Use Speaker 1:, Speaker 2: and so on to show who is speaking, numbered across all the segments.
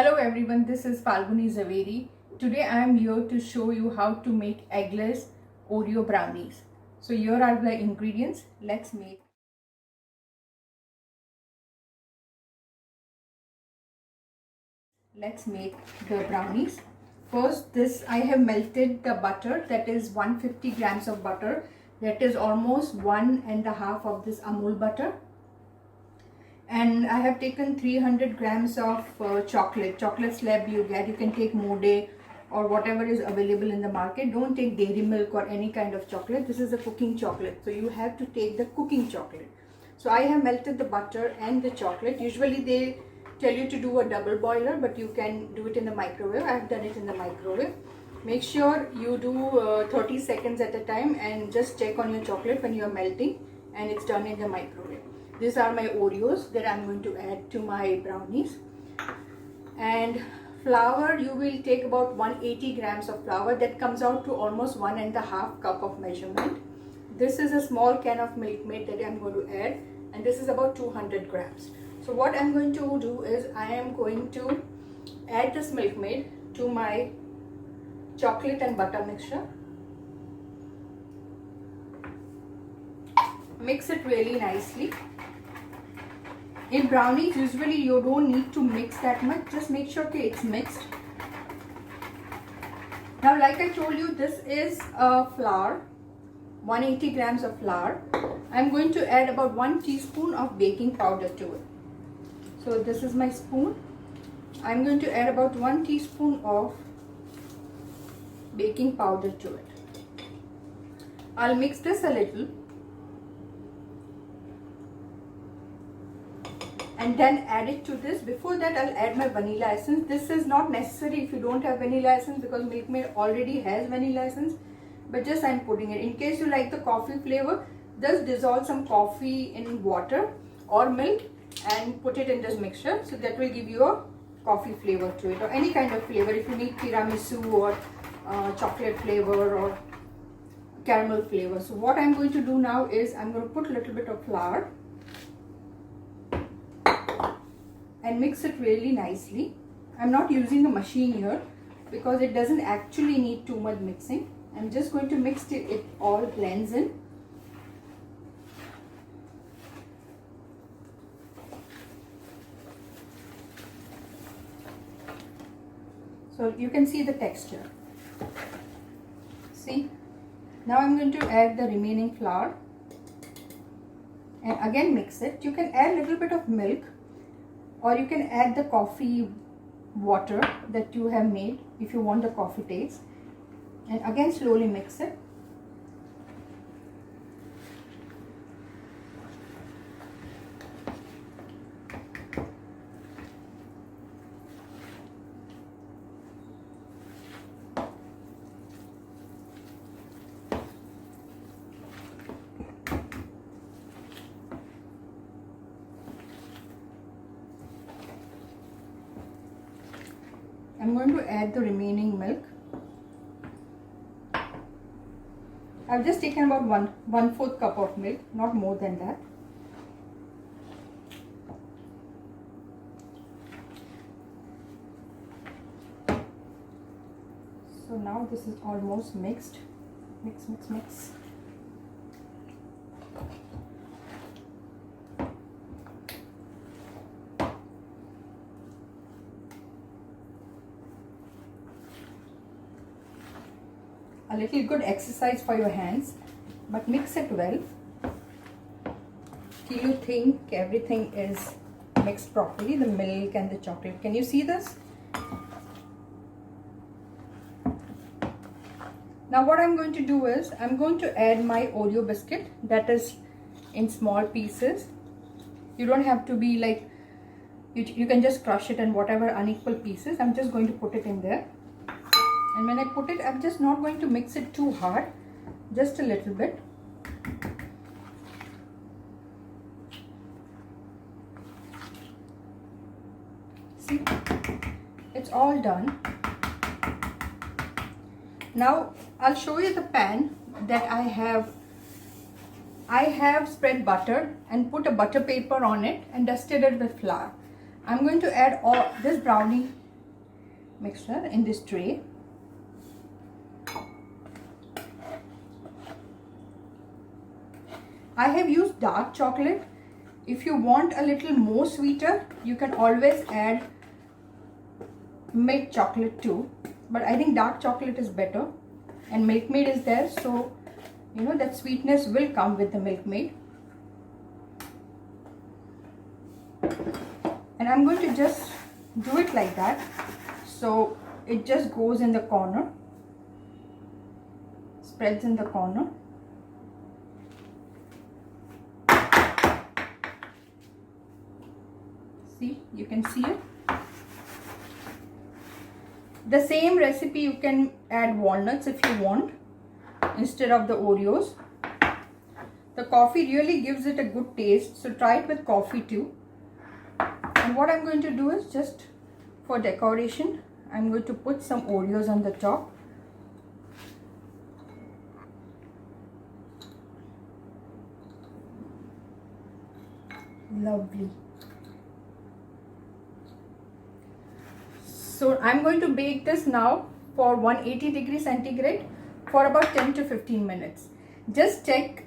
Speaker 1: Hello everyone, this is Falguni Zaveri. Today I am here to show you how to make eggless Oreo brownies. So here are the ingredients. Let's make the brownies. First, this I have melted the butter, that is 150 grams of butter. That is almost 1.5 of this Amul butter. And I have taken 300 grams of chocolate slab you get. You can take Mode or whatever is available in the market. Don't take dairy milk or any kind of chocolate. This is a cooking chocolate, so you have to take the cooking chocolate. So I have melted the butter and the chocolate. Usually they tell you to do a double boiler, but you can do it in the microwave. I have done it in the microwave. Make sure you do 30 seconds at a time and just check on your chocolate when you are melting and it's done in the microwave. These are my Oreos that I'm going to add to my brownies. And flour, you will take about 180 grams of flour. That comes out to almost 1.5 cup of measurement. This is a small can of Milkmaid that I'm going to add, and this is about 200 grams. So what I'm going to do is I am going to add this Milkmaid to my chocolate and butter mixture. Mix it really nicely. In brownies, usually you don't need to mix that much. Just make sure it's mixed. Now, like I told you, this is flour, 180 grams of flour. I'm going to add about 1 teaspoon of baking powder to it. So this is my spoon. I'm going to add about 1 teaspoon of baking powder to it. I'll mix this a little. And then add it to this. Before that, I'll add my vanilla essence. This is not necessary if you don't have vanilla essence because Milkmaid already has vanilla essence, but just I'm putting it. In case you like the coffee flavor, just dissolve some coffee in water or milk and put it in this mixture. So that will give you a coffee flavor to it, or any kind of flavor. If you need tiramisu or chocolate flavor or caramel flavor. So what I'm going to do now is I'm going to put a little bit of flour and mix it really nicely. I'm not using a machine here because it doesn't actually need too much mixing. I'm just going to mix it all blends in. So you can see the texture. See? Now I'm going to add the remaining flour and again mix it. You can add a little bit of milk, or you can add the coffee water that you have made if you want the coffee taste. And again slowly mix it. I'm going to add the remaining milk. I've just taken about 1/4 cup of milk, not more than that. So now this is almost mixed. Mix, mix, mix. A little good exercise for your hands, but mix it well till you think everything is mixed properly, the milk and the chocolate. Can you see this? Now what I'm going to do is I'm going to add my Oreo biscuit, that is in small pieces. You don't have to be like, you can just crush it in whatever unequal pieces. I'm just going to put it in there. And when I put it, I'm just not going to mix it too hard, just a little bit. See, it's all done. Now I'll show you the pan that I have. I have spread butter and put a butter paper on it and dusted it with flour. I'm going to add all this brownie mixture in this tray. I have used dark chocolate. If you want a little more sweeter, you can always add milk chocolate too, but I think dark chocolate is better, and Milkmaid is there, so you know that sweetness will come with the Milkmaid. And I'm going to just do it like that, so it just goes in the corner, spreads in the corner. See, you can see it. The same recipe you can add walnuts if you want instead of the Oreos. The coffee really gives it a good taste, so try it with coffee too. And what I'm going to do is, just for decoration, I'm going to put some Oreos on the top. Lovely. So I'm going to bake this now for 180 degrees centigrade for about 10 to 15 minutes. Just check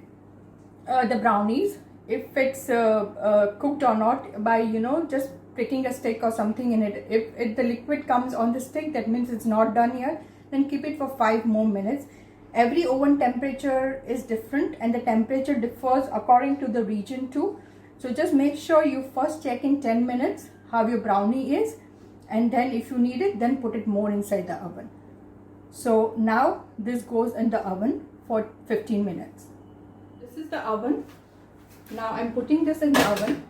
Speaker 1: the brownies if it's cooked or not by, you know, just pricking a stick or something in it. If the liquid comes on the stick, that means it's not done yet. Then keep it for 5 more minutes. Every oven temperature is different, and the temperature differs according to the region too. So just make sure you first check in 10 minutes how your brownie is, and then if you need it, then put it more inside the oven. So now this goes in the oven for 15 minutes. This is the oven. Now I'm putting this in the oven,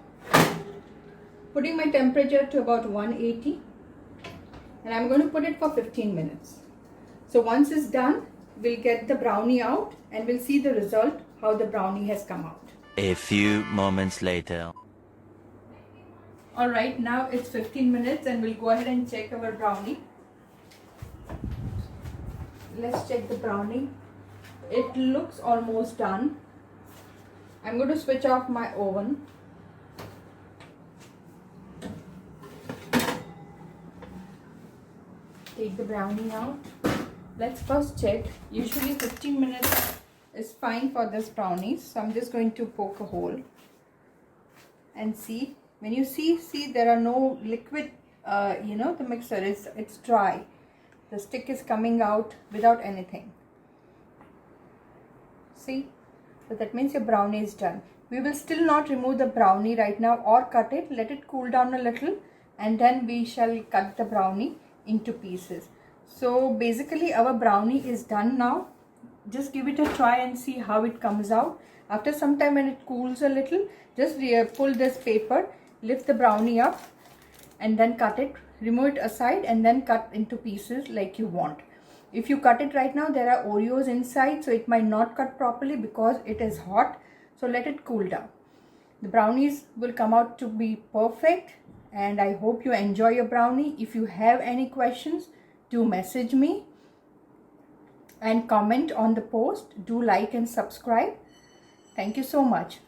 Speaker 1: putting my temperature to about 180, and I'm going to put it for 15 minutes. So once it's done, we'll get the brownie out and we'll see the result, how the brownie has come out.
Speaker 2: A few moments later.
Speaker 1: Alright, now it's 15 minutes and we'll go ahead and check our brownie. Let's check the brownie. It looks almost done. I'm going to switch off my oven. Take the brownie out. Let's first check. Usually 15 minutes is fine for this brownie. So I'm just going to poke a hole and see. When you see there are no liquid, you know, the mixer it's dry. The stick is coming out without anything. See? So that means your brownie is done. We will still not remove the brownie right now or cut it. Let it cool down a little, and then we shall cut the brownie into pieces. So basically our brownie is done now. Just give it a try and see how it comes out. After some time, when it cools a little, just pull this paper, lift the brownie up, and then cut it. Remove it aside and then cut into pieces like you want. If you cut it right now, there are Oreos inside, so it might not cut properly because it is hot. So let it cool down. The brownies will come out to be perfect, and I hope you enjoy your brownie. If you have any questions, do message me and comment on the post. Do like and subscribe. Thank you so much.